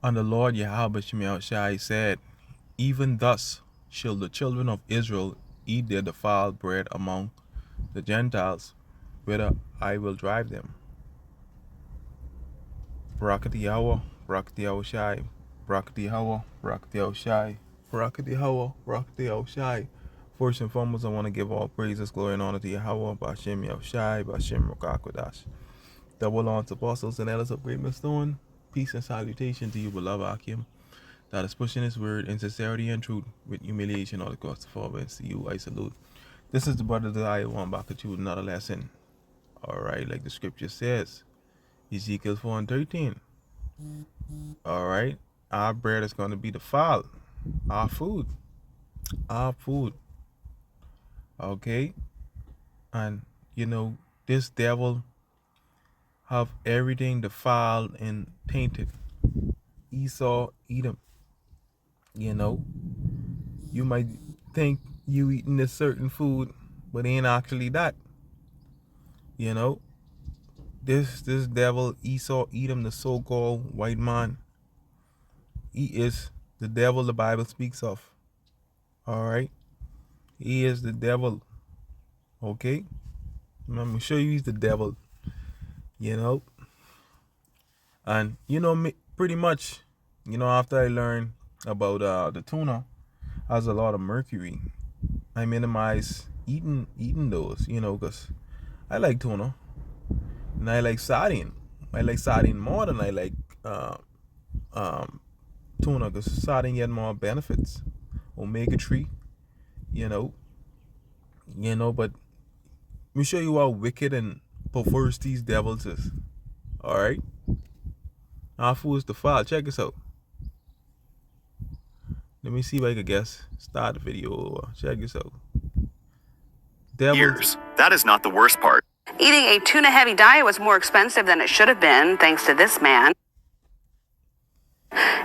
And the Lord Yahweh Shai said, even thus shall the children of Israel eat their defiled bread among the Gentiles, whither I will drive them. Barakati Yahweh, Barakati Yahweh Shai, Barakati Yahweh, Barakati Yahweh Shai, Barakati Yahweh, Barakati Yahweh Shai. First and foremost, I want to give all praises, glory, and honor to Yahweh, Bashem Yahweh Shai, Bashem Rokakwadash. Double on to apostles and elders of Great Millstone. Peace and salutation to you, beloved Akim, that is pushing his word in sincerity and truth with humiliation all across the forwards. To you, I salute. This is the brother that I want back at you with another lesson. Alright, like the scripture says, Ezekiel 4:13. Alright, our bread is going to be defiled. Our food. Okay? And, this devil have everything defiled and tainted. Esau, Edom. You might think you eating this certain food, but it ain't actually that. This devil, Esau, Edom, the so-called white man, he is the devil the Bible speaks of. Alright? He is the devil. Okay? I'm going to show you he's the devil. And, pretty much, after I learned about the tuna has a lot of mercury, I minimize eating those, because I like tuna. And I like sardine. I like sardine more than I like tuna, because sardine get more benefits. Omega-3, but let me show you how wicked and perverse these devils is. Alright? Our food is defiled. Check this out. Let me see if I can start the video. Check this out. Years. That is not the worst part. Eating a tuna-heavy diet was more expensive than it should have been, thanks to this man.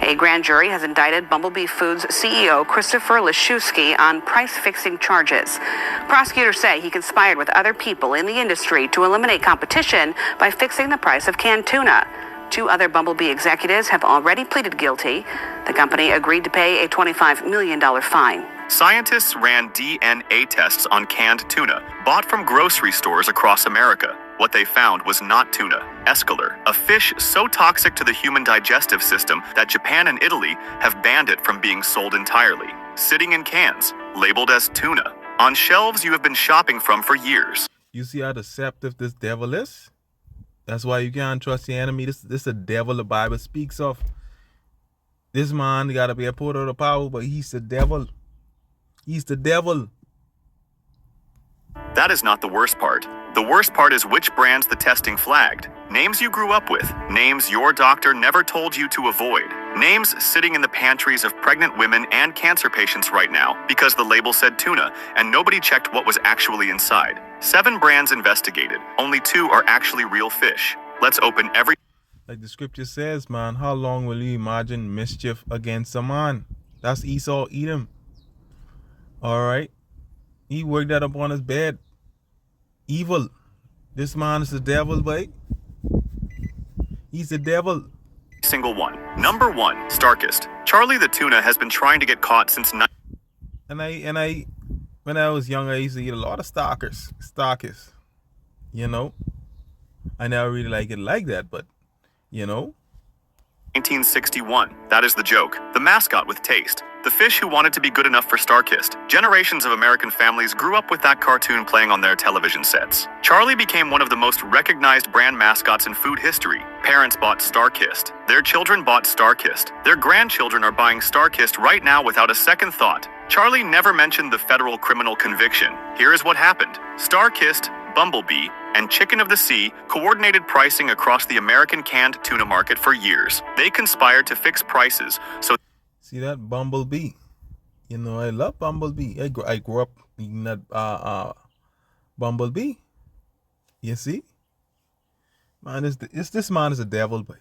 A grand jury has indicted Bumblebee Foods CEO Christopher Leszewski on price-fixing charges. Prosecutors say he conspired with other people in the industry to eliminate competition by fixing the price of canned tuna. 2 other Bumblebee executives have already pleaded guilty. The company agreed to pay a $25 million fine. Scientists ran DNA tests on canned tuna, bought from grocery stores across America. What they found was not tuna, escalar, a fish so toxic to the human digestive system that Japan and Italy have banned it from being sold entirely. Sitting in cans, labeled as tuna, on shelves you have been shopping from for years. You see how deceptive this devil is? That's why you can't trust the enemy. This is the devil the Bible speaks of. This man got to be a porter of the power, but he's the devil. He's the devil. That is not the worst part. The worst part is which brands the testing flagged. Names you grew up with. Names your doctor never told you to avoid. Names sitting in the pantries of pregnant women and cancer patients right now because the label said tuna and nobody checked what was actually inside. 7 brands investigated. Only 2 are actually real fish. Let's open every... Like the scripture says, man, how long will you imagine mischief against a man? That's Esau, Edom. Alright? He worked that up on his bed. Evil. This man is the devil, boy. He's the devil. Single one. Number 1, Starkist. Charlie the tuna has been trying to get caught since... And I, when I was young, I used to eat a lot of Starkist. I never really like it like that, but, 1961. That is the joke. The mascot with taste. The fish who wanted to be good enough for Starkist. Generations of American families grew up with that cartoon playing on their television sets. Charlie became one of the most recognized brand mascots in food history. Parents bought Starkist. Their children bought Starkist. Their grandchildren are buying Starkist right now without a second thought. Charlie never mentioned the federal criminal conviction. Here is what happened. Starkist, Bumblebee, and Chicken of the Sea coordinated pricing across the American canned tuna market for years. They conspired to fix prices so... See that Bumblebee? I love Bumblebee. I grew up eating that Bumblebee. You see? Man, this man is a devil, boy.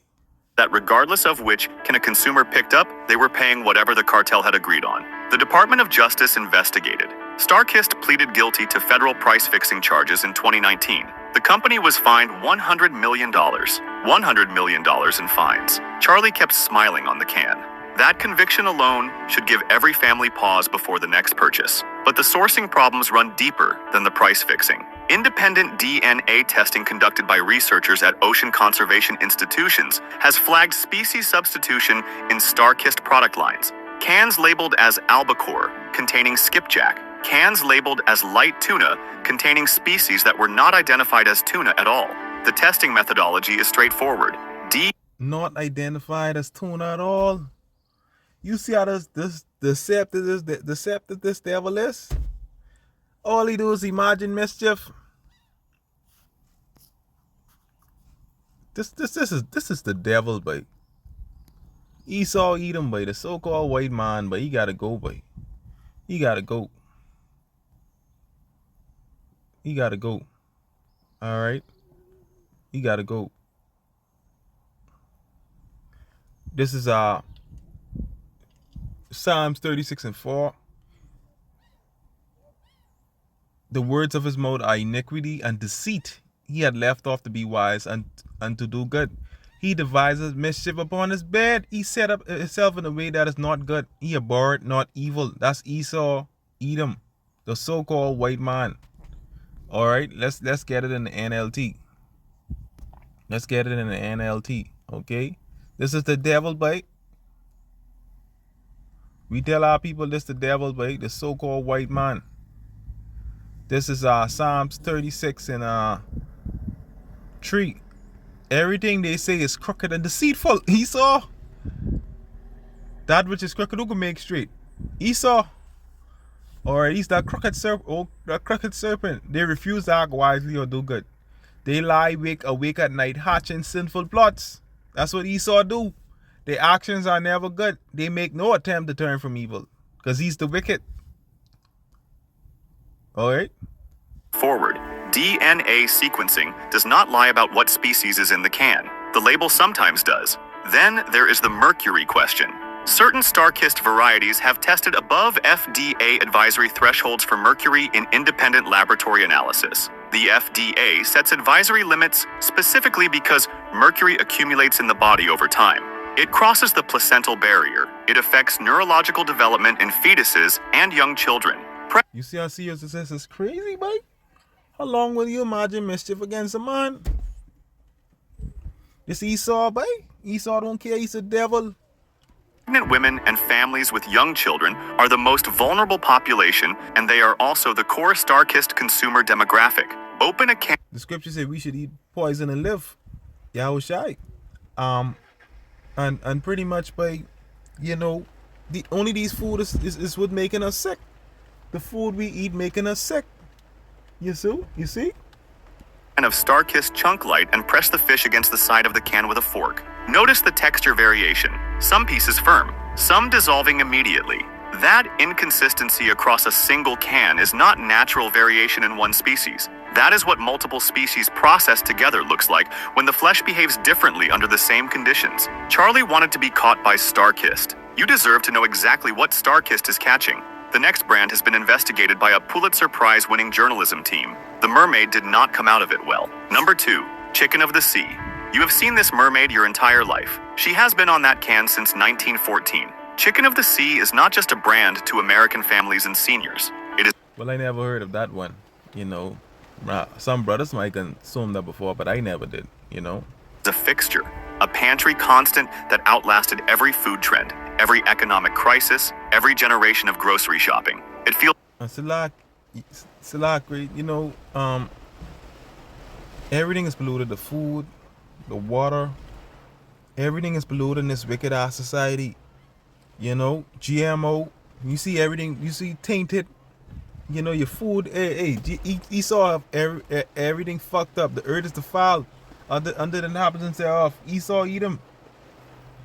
That regardless of which can a consumer picked up, they were paying whatever the cartel had agreed on. The Department of Justice investigated. Starkist pleaded guilty to federal price-fixing charges in 2019. The company was fined $100 million. $100 million in fines. Charlie kept smiling on the can. That conviction alone should give every family pause before the next purchase. But the sourcing problems run deeper than the price fixing. Independent DNA testing conducted by researchers at ocean conservation institutions has flagged species substitution in Star-Kissed product lines. Cans labeled as albacore, containing skipjack. Cans labeled as light tuna, containing species that were not identified as tuna at all. The testing methodology is straightforward. Not identified as tuna at all. You see how this deceptive this devil is? All he do is imagine mischief. This is the devil, boy. Esau Edom, boy. The so-called white man, but he gotta go, boy. He gotta go. He gotta go. All right. He gotta go. This is Psalms 36:4. The words of his mouth are iniquity and deceit. He had left off to be wise and to do good. He devises mischief upon his bed. He set up himself in a way that is not good. He abhorred not evil. That's Esau, Edom, the so-called white man. All right, let's get it in the NLT. Let's get it in the NLT. Okay, this is the devil, bite. We tell our people this the devil, bite, the so-called white man. This is Psalms 36 and 3. Everything they say is crooked and deceitful. Esau, that which is crooked, who can make straight? Esau, or at least that crooked serpent. They refuse to act wisely or do good. They lie awake at night, hatching sinful plots. That's what Esau do. Their actions are never good. They make no attempt to turn from evil, because he's the wicked. All right. Forward. DNA sequencing does not lie about what species is in the can. The label sometimes does. Then there is the mercury question. Certain Star-Kissed varieties have tested above FDA advisory thresholds for mercury in independent laboratory analysis. The FDA sets advisory limits specifically because mercury accumulates in the body over time. It crosses the placental barrier. It affects neurological development in fetuses and young children. You see how serious this is crazy, boy? How long will you imagine mischief against a man? This Esau, boy. Esau don't care, he's a devil. Pregnant women and families with young children are the most vulnerable population, and they are also the core Star-Kissed consumer demographic. Open a can. The scripture said we should eat poison and live. Yahushai. And pretty much, by, you know, only these food is what making us sick. The food we eat making us sick. You see? Of Star-Kissed chunk light and press the fish against the side of the can with a fork. Notice the texture variation. Some pieces firm, some dissolving immediately. That inconsistency across a single can is not natural variation in one species. That is what multiple species processed together looks like when the flesh behaves differently under the same conditions. Charlie wanted to be caught by Star-Kissed. You deserve to know exactly what Star-Kissed is catching. The next brand has been investigated by a Pulitzer Prize-winning journalism team. The mermaid did not come out of it well. Number 2, chicken of the sea. You have seen this mermaid your entire life. She has been on that can since 1914. Chicken of the Sea is not just a brand to American families and seniors. It is. Well, I never heard of that one. You know, some brothers might consume that before, but I never did. You know, a fixture, a pantry constant that outlasted every food trend, every economic crisis, every generation of grocery shopping. It feels. Salak, you know, everything is polluted. The food, the water, everything is polluted in this wicked ass society. You know, GMO, you see everything, you see tainted. You know, your food, Esau have everything fucked up. The earth is defiled under the inhabitants thereof. Esau Edom.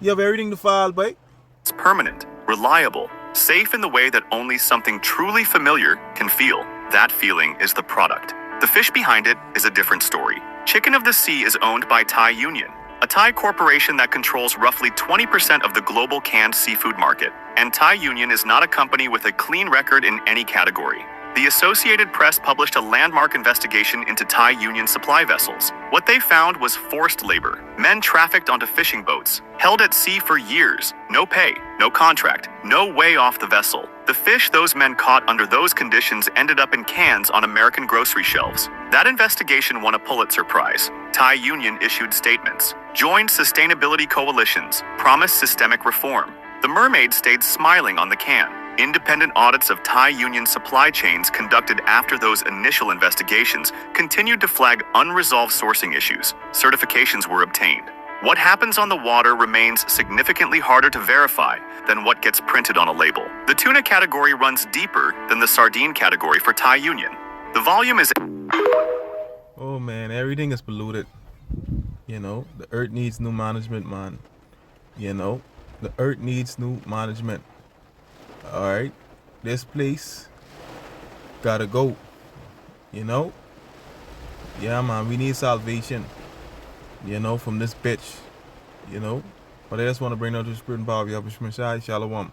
You have everything defiled, boy. It's permanent, reliable, safe in the way that only something truly familiar can feel. That feeling is the product. The fish behind it is a different story. Chicken of the Sea is owned by Thai Union, a Thai corporation that controls roughly 20% of the global canned seafood market. And Thai Union is not a company with a clean record in any category. The Associated Press published a landmark investigation into Thai Union supply vessels. What they found was forced labor, men trafficked onto fishing boats, held at sea for years, no pay, no contract, no way off the vessel. The fish those men caught under those conditions ended up in cans on American grocery shelves. That investigation won a Pulitzer Prize. Thai Union issued statements, joined sustainability coalitions, promised systemic reform. The mermaid stayed smiling on the can. Independent audits of Thai Union supply chains conducted after those initial investigations continued to flag unresolved sourcing issues. Certifications were obtained. What happens on the water remains significantly harder to verify than what gets printed on a label. The tuna category runs deeper than the sardine category for Thai Union. The volume is... Oh man, everything is polluted. You know, the earth needs new management, man. You know, the earth needs new management. Alright, this place gotta go. You know? Yeah, man, we need salvation. You know, from this bitch. You know? But I just want to bring out the spirit and power of Yahweh Shai. Shalom.